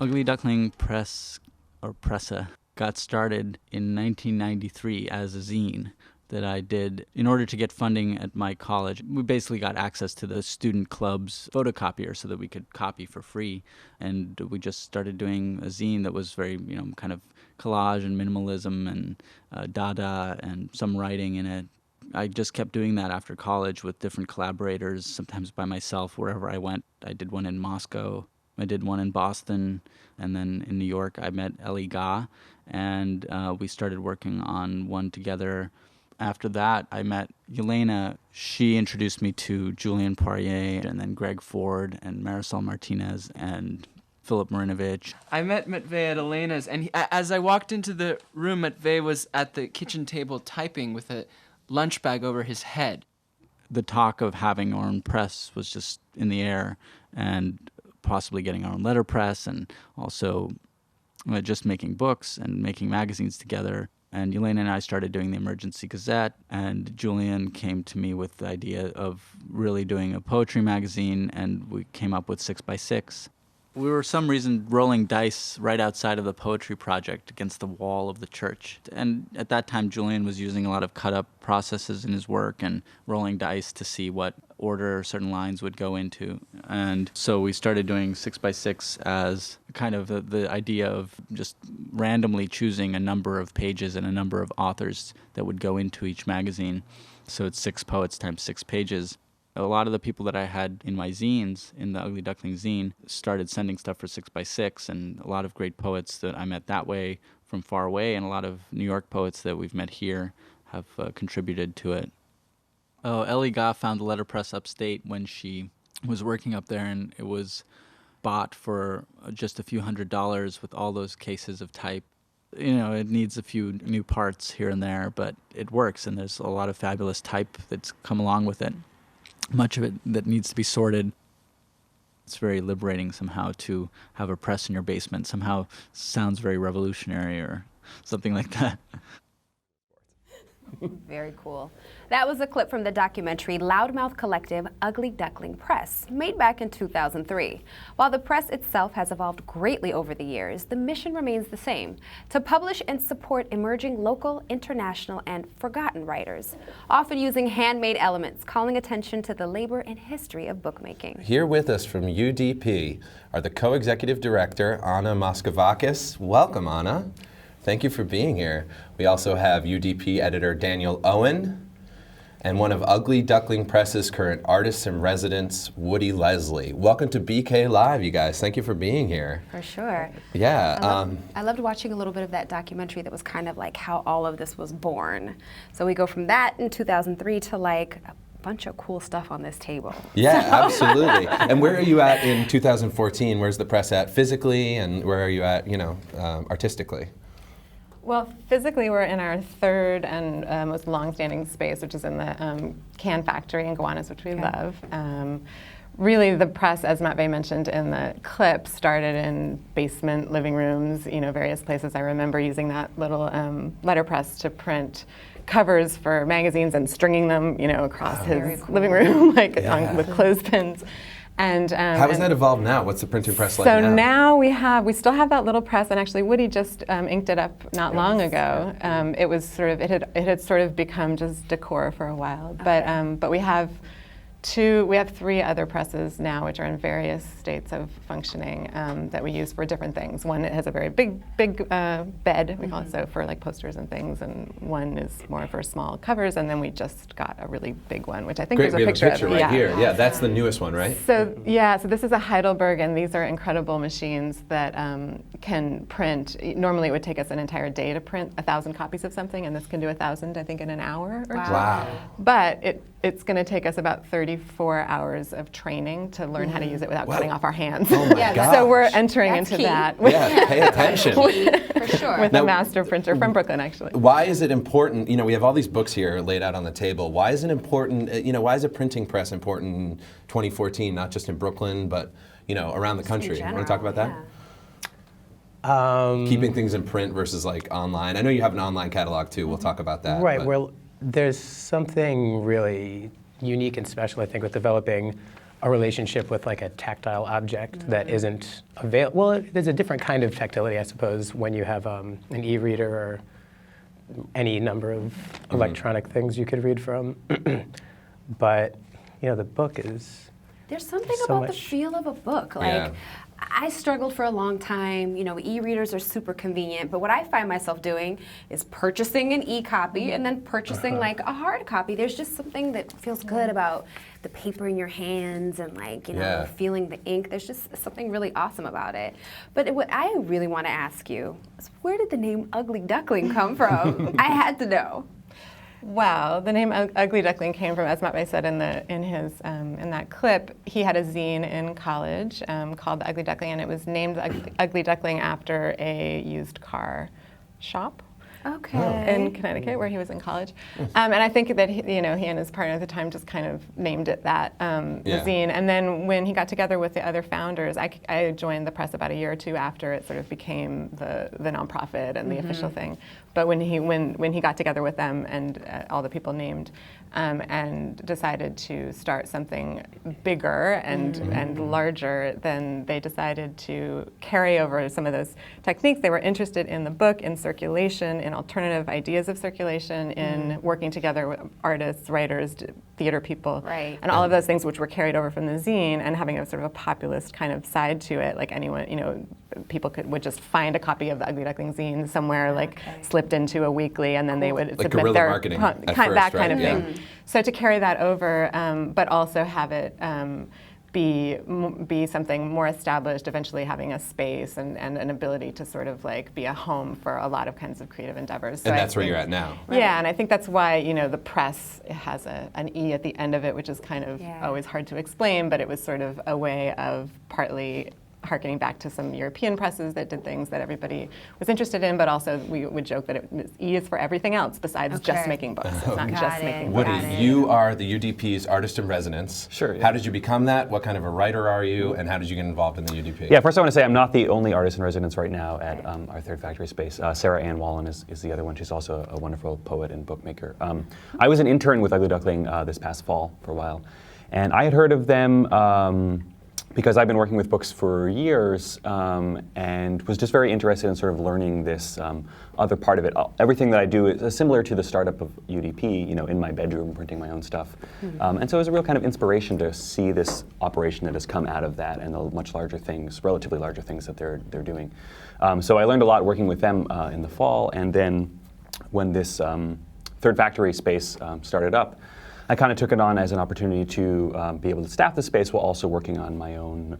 Ugly Duckling Presse, or Presse, got started in 1993 as a zine that I did in order to get funding at my college. We basically got access to the student club's photocopier so that we could copy for free. And we just started doing a zine that was very, kind of collage and minimalism and Dada and some writing in it. I just kept doing that after college with different collaborators, sometimes by myself, wherever I went. I did one in Moscow, I did one in Boston, and then in New York I met Ellie Ga, and we started working on one together. After that, I met Yelena. She introduced me to Julian Poirier, and then Greg Ford, and Marisol Martinez, and Philip Marinovich. I met Matvey at Elena's, and as I walked into the room, Matvey was at the kitchen table typing with a lunch bag over his head. The talk of having our own press was just in the air, and possibly getting our own letterpress, and also just making books and making magazines together. And Yelena and I started doing the Emergency Gazette, and Julian came to me with the idea of really doing a poetry magazine, and we came up with 6x6. We were, for some reason, rolling dice right outside of the poetry project against the wall of the church. And at that time, Julian was using a lot of cut-up processes in his work and rolling dice to see what order certain lines would go into. And so we started doing 6x6 as kind of the idea of just randomly choosing a number of pages and a number of authors that would go into each magazine. So it's 6 poets times 6 pages. A lot of the people that I had in my zines, in the Ugly Duckling zine, started sending stuff for 6x6, and a lot of great poets that I met that way from far away, and a lot of New York poets that we've met here have contributed to it. Oh, Ellie Ga found the letterpress upstate when she was working up there, and it was bought for just a few $100s with all those cases of type. It needs a few new parts here and there, but it works, and there's a lot of fabulous type that's come along with it. Much of it that needs to be sorted. It's very liberating somehow to have a press in your basement. Somehow sounds very revolutionary or something like that. Very cool. That was a clip from the documentary Loudmouth Collective, Ugly Duckling Presse, made back in 2003. While the press itself has evolved greatly over the years, the mission remains the same: to publish and support emerging local, international, and forgotten writers, often using handmade elements, calling attention to the labor and history of bookmaking. Here with us from UDP are the co-executive director, Anna Moschovakis. Welcome, Anna. Thank you for being here. We also have UDP editor Daniel Owen, and one of Ugly Duckling Presse's current artists in residence, Woody Leslie. Welcome to BK Live, you guys. Thank you for being here. For sure. Yeah. I loved watching a little bit of that documentary that was kind of like how all of this was born. So we go from that in 2003 to like a bunch of cool stuff on this table. Yeah, absolutely. And where are you at in 2014? Where's the press at physically, and where are you at, artistically? Well, physically, we're in our third and most long-standing space, which is in the can factory in Gowanus, which we love. Really, the press, as Matvey mentioned in the clip, started in basement, living rooms, various places. I remember using that little letterpress to print covers for magazines and stringing them, across his living room, with clothespins. And how has that evolved now? What's the printing press like now? So now we still have that little press, and actually Woody just inked it up not long ago. It was it had sort of become just decor for a while, but we have 3 other presses now, which are in various states of functioning that we use for different things. One has a very big bed, we call it, so for like posters and things, and one is more for small covers, and then we just got a really big one, which I think there's a picture of. Right here. Yeah, that's the newest one, right? So so this is a Heidelberg, and these are incredible machines that can print. Normally it would take us an entire day to print 1,000 copies of something, and this can do 1,000, I think, in an hour or two. Wow. But it's going to take us about 34 hours of training to learn how to use it without cutting off our hands. Oh my gosh. So we're entering into that. Yeah, pay attention. For sure. With a master printer from Brooklyn, actually. Why is it important, we have all these books here laid out on the table. Why is it important, why is a printing press important in 2014, not just in Brooklyn, but, around the country? You want to talk about that? Keeping things in print versus like online. I know you have an online catalog too. We'll talk about that. Right. Well, there's something really unique and special, I think, with developing a relationship with like a tactile object that isn't available. Well, there's a different kind of tactility, I suppose, when you have an e-reader or any number of electronic things you could read from. But, the book is There's something so about the much- feel of a book. Like, I struggled for a long time. E-readers are super convenient, but what I find myself doing is purchasing an e-copy and then purchasing like a hard copy. There's just something that feels good about the paper in your hands and feeling the ink. There's just something really awesome about it. But what I really want to ask you is, where did the name Ugly Duckling come from? I had to know. Well, the name Ugly Duckling came from, as Matt said in that clip, he had a zine in college called The Ugly Duckling, and it was named Ugly Duckling after a used car shop. Okay. In Connecticut, where he was in college, and I think that he and his partner at the time just kind of named it that, the zine. And then when he got together with the other founders, I joined the press about a year or two after it sort of became the nonprofit and the official thing. But when he got together with them and all the people named, and decided to start something bigger and larger, then they decided to carry over some of those techniques. They were interested in the book, in circulation, in alternative ideas of circulation, in working together with artists, writers, theater people, and all of those things which were carried over from the zine, and having a sort of a populist kind of side to it. Like anyone, people would just find a copy of the Ugly Duckling zine somewhere, slipped into a weekly, and then they would like submit guerrilla their marketing at that first, kind right? of thing. So to carry that over, but also have it be something more established, eventually having a space and an ability to sort of be a home for a lot of kinds of creative endeavors. And that's where you're at now. Yeah, and I think that's why, the press has an E at the end of it, which is kind of always hard to explain, but it was sort of a way of partly harkening back to some European presses that did things that everybody was interested in, but also we would joke that E is for everything else besides just making books. It's not just making books. Woody, you are the UDP's artist in residence. Sure. Yeah. How did you become that? What kind of a writer are you? And how did you get involved in the UDP? Yeah, first I want to say I'm not the only artist in residence right now at our third factory space. Sarah Ann Wallen is the other one. She's also a wonderful poet and bookmaker. I was an intern with Ugly Duckling this past fall for a while. And I had heard of them because I've been working with books for years and was just very interested in sort of learning this other part of it. Everything that I do is similar to the startup of UDP, in my bedroom, printing my own stuff. And so it was a real kind of inspiration to see this operation that has come out of that and the much larger things, relatively larger things that they're doing. So I learned a lot working with them in the fall, and then when this third factory space started up, I kind of took it on as an opportunity to be able to staff the space while also working on my own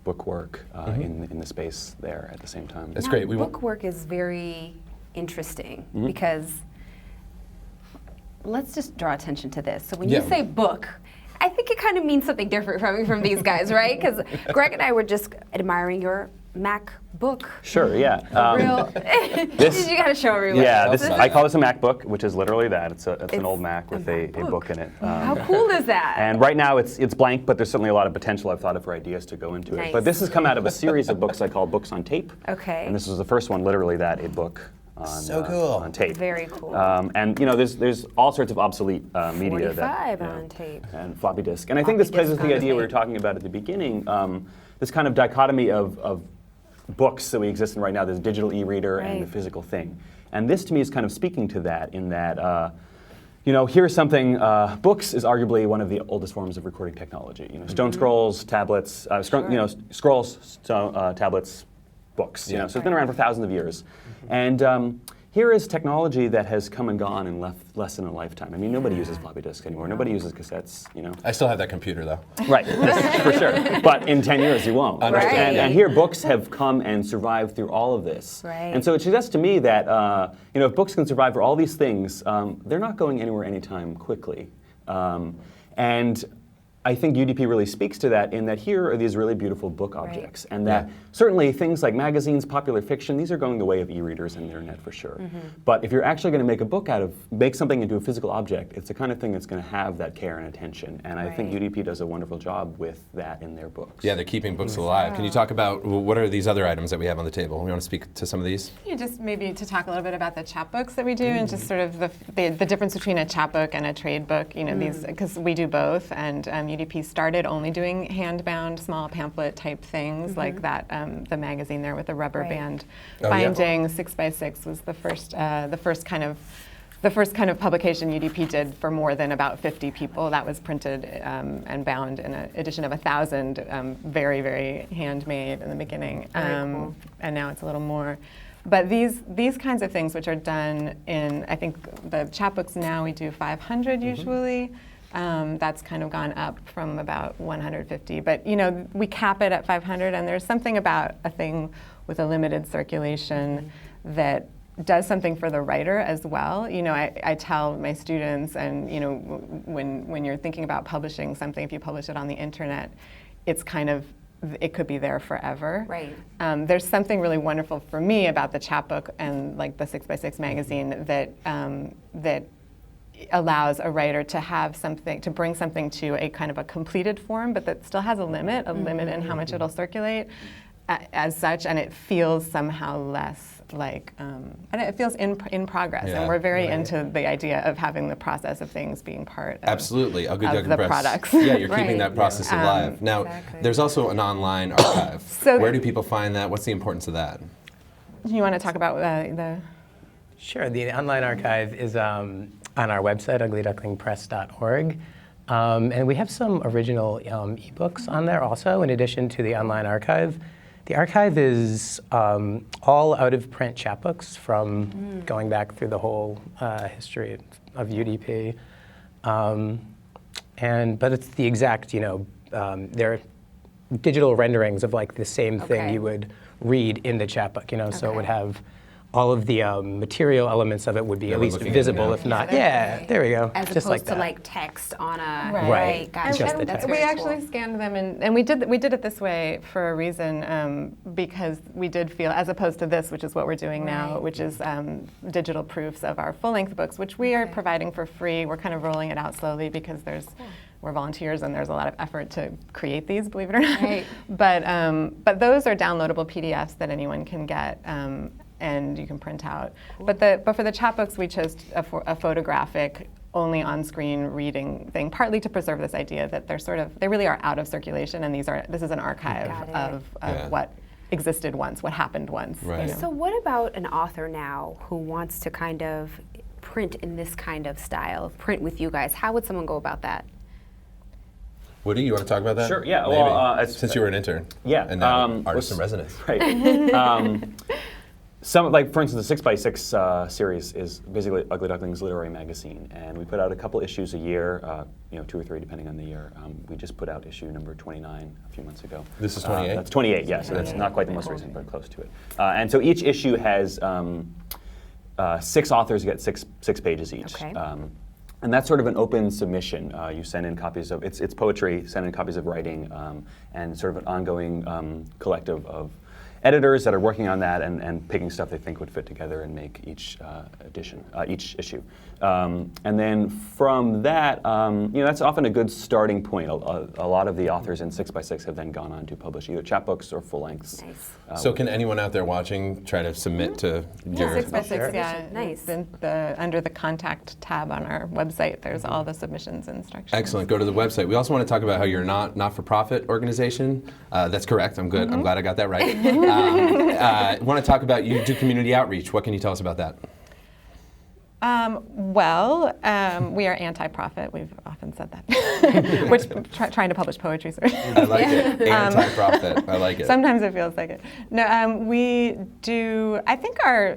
book work in the space there at the same time. That's great. Book work is very interesting because let's just draw attention to this. So when you say book, I think it kind of means something different from these guys, right? Because Greg and I were just admiring your MacBook. Sure, yeah. You got to show everyone. Yeah, I call this a MacBook, which is literally that. It's an old Mac with a book in it. How cool is that? And right now it's blank, but there's certainly a lot of potential I've thought of for ideas to go into it. But this has come out of a series of books I call Books on Tape. Okay. And this was the first one, literally that, a book on tape. Very cool. And there's all sorts of obsolete media 45 on tape. and floppy disk. And I think this plays with the idea we were talking about at the beginning, this kind of dichotomy of books that we exist in right now, this digital e-reader and the physical thing. And this to me is kind of speaking to that in that, here's something, books is arguably one of the oldest forms of recording technology. Stone scrolls, tablets, scrolls, tablets, books. So it's been around for thousands of years. And here is technology that has come and gone in less than a lifetime. I mean, nobody uses floppy disks anymore. Nobody uses cassettes, I still have that computer, though. Right, for sure. But in 10 years, you won't. Understood. And here, books have come and survived through all of this. Right. And so it suggests to me that, if books can survive for all these things, they're not going anywhere anytime quickly. And I think UDP really speaks to that in that here are these really beautiful book objects. And that certainly things like magazines, popular fiction, these are going the way of e-readers and the internet for sure. But if you're actually going to make something into a physical object, it's the kind of thing that's going to have that care and attention. And I think UDP does a wonderful job with that in their books. Yeah, they're keeping books alive. Can you talk about what are these other items that we have on the table? We want to speak to some of these? Yeah, just maybe to talk a little bit about the chapbooks that we do and just sort of the difference between a chapbook and a trade book, these, because we do both, and UDP started only doing hand-bound small pamphlet type things like that, the magazine there with the rubber band binding. 6x6 was the first kind of publication UDP did for more than about 50 people. That was printed and bound in an edition of 1,000, very, very handmade in the beginning. Cool. And now it's a little more. But these kinds of things, which are done in, I think the chapbooks now we do 500 usually. That's kind of gone up from about 150. But we cap it at 500, and there's something about a thing with a limited circulation that does something for the writer as well. I tell my students, and when you're thinking about publishing something, if you publish it on the internet, it's kind of, it could be there forever. Right. There's something really wonderful for me about the chapbook and like the 6x6 magazine that allows a writer to have something, to bring something to a kind of a completed form, but that still has a limit in how much it'll circulate as such, and it feels somehow less like, and it feels in progress, and we're very into the idea of having the process of things being part of, absolutely. Ugly Duckling the Presse. products. Yeah, you're keeping that process alive. Now, there's also an online archive. So where do people find that? What's the importance of that? You want to talk about the... Sure. The online archive is on our website, uglyducklingpresse.org. And we have some original ebooks on there also, in addition to the online archive. The archive is all out-of-print chapbooks from going back through the whole history of UDP. But it's the exact, they're digital renderings of like the same thing you would read in the chapbook, so it would have all of the material elements of it would be at least visible, if not, there we go. As just opposed like to that. like text on a, Right. Gotcha. Just the That's text. We very actually cool. scanned them, and we did it this way for a reason, because we did feel, as opposed to this, which is what we're doing now, which is digital proofs of our full-length books, which we are providing for free. We're kind of rolling it out slowly because we're volunteers and there's a lot of effort to create these, believe it or not. Right. But those are downloadable PDFs that anyone can get. And you can print out. Cool. But for the chapbooks, we chose a photographic, only on-screen reading thing, partly to preserve this idea that they really are out of circulation, and this is an archive of what existed once, what happened once. Right. So what about an author now who wants to kind of print in this kind of style, print with you guys? How would someone go about that? Woody, you want to talk about that? Sure, yeah. Maybe. Well, since you were an intern. Yeah. And now artist in residence. Right. Some, like for instance, the 6x6 series is basically Ugly Duckling's literary magazine, and we put out a couple issues a year, 2 or 3 depending on the year. We just put out issue number 29 a few months ago. This is 28? That's 28, yeah, so that's not quite the most recent, but close to it. And so each issue has 6 authors get six pages each. Okay. And that's sort of an open submission. You send in copies of, it's poetry, send in copies of writing, and sort of an ongoing collective of editors that are working on that and picking stuff they think would fit together and make each each issue. And then from that, that's often a good starting point. A lot of the authors in 6x6 have then gone on to publish either chapbooks or full lengths. Nice. So can anyone out there watching try to submit to your... 6x6, yeah. Nice. Under the contact tab on our website, there's all the submissions instructions. Excellent. Go to the website. We also want to talk about how you're not-for-profit organization. That's correct. I'm good. I'm glad I got that right. I want to talk about, you do community outreach. What can you tell us about that? We are anti-profit. We've often said that. Which, trying to publish poetry. Sorry. I like it. Anti-profit. I like it. Sometimes it feels like it. No, we do, I think our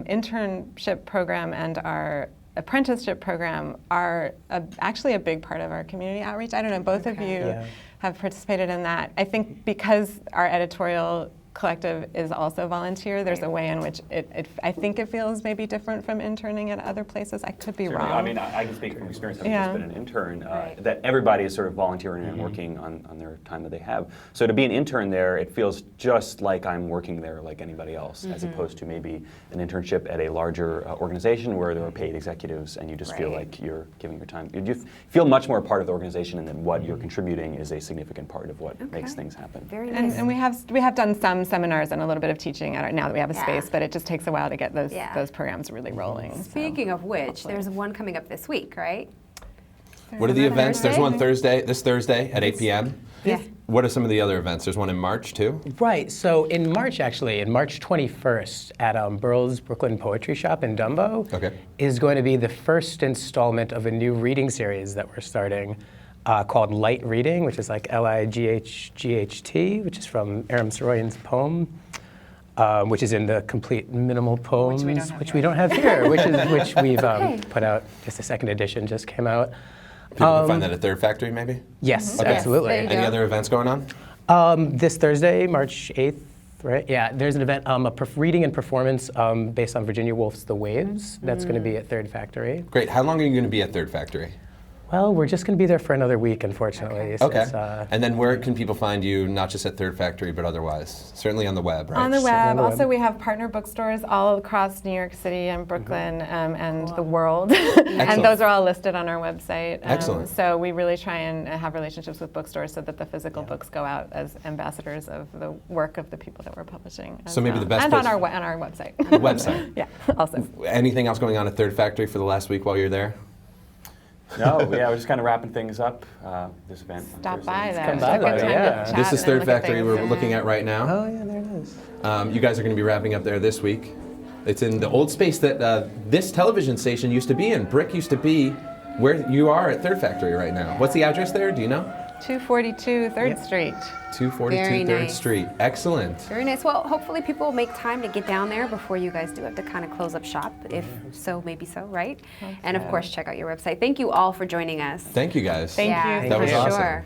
internship program and our apprenticeship program are actually a big part of our community outreach. I don't know, both of you have participated in that. I think because our editorial collective is also volunteer, there's a way in which I think it feels maybe different from interning at other places. I could be wrong. I mean, I can speak from experience, having just been an intern, that everybody is sort of volunteering and working on their time that they have. So to be an intern there, it feels just like I'm working there like anybody else, as opposed to maybe an internship at a larger organization where there are paid executives and you just feel like you're giving your time. You feel much more part of the organization, and then what you're contributing is a significant part of what makes things happen. Very nice. And we have done some seminars and a little bit of teaching now that we have a space, but it just takes a while to get those programs really rolling. Speaking of which, there's one coming up this week, right? What are the events? There's one Thursday. this Thursday at 8 p.m. Yeah. What are some of the other events? There's one in March, too? Right. So in March, actually, in March 21st at Burroughs Brooklyn Poetry Shop in Dumbo, is going to be the first installment of a new reading series that we're starting called Light Reading, which is like Lighght, which is from Aram Saroyan's poem, which is in the complete minimal poems, which we don't have here, which we've put out. Just a second edition just came out. People can find that at Third Factory, maybe? Yes, Okay. absolutely. There you Any go. other events going on? This Thursday, March 8th, right? Yeah, there's an event, reading and performance based on Virginia Woolf's The Waves. That's going to be at Third Factory. Great. How long are you going to be at Third Factory? Well, we're just going to be there for another week, unfortunately. So Okay. it's, And then where can people find you, not just at Third Factory, but otherwise? Certainly on the web, right? On the Certainly web. on the Also, web. we have partner bookstores all across New York City and Brooklyn and the world. And those are all listed on our website. Excellent. So we really try and have relationships with bookstores so that the physical books go out as ambassadors of the work of the people that we're publishing. So maybe the best and place- on our website. The website. Yeah, also. Anything else going on at Third Factory for the last week while you're there? No, yeah, we're just kind of wrapping things up. This event. on Stop Thursday. by there. Come by It's a good there, time to yeah. chat This is and Third look at Factory things. we're looking at right now. Oh, yeah, there it is. You guys are going to be wrapping up there this week. It's in the old space that this television station used to be in. Brick used to be where you are at Third Factory right now. What's the address there? Do you know? 242 3rd Street. 242 Very 3rd nice. Street. Excellent. Very nice. Well, hopefully people will make time to get down there before you guys do have to kind of close up shop. If so, maybe so, right? And of course, check out your website. Thank you all for joining us. Thank you guys. Thank you. Yeah, That for was awesome. sure.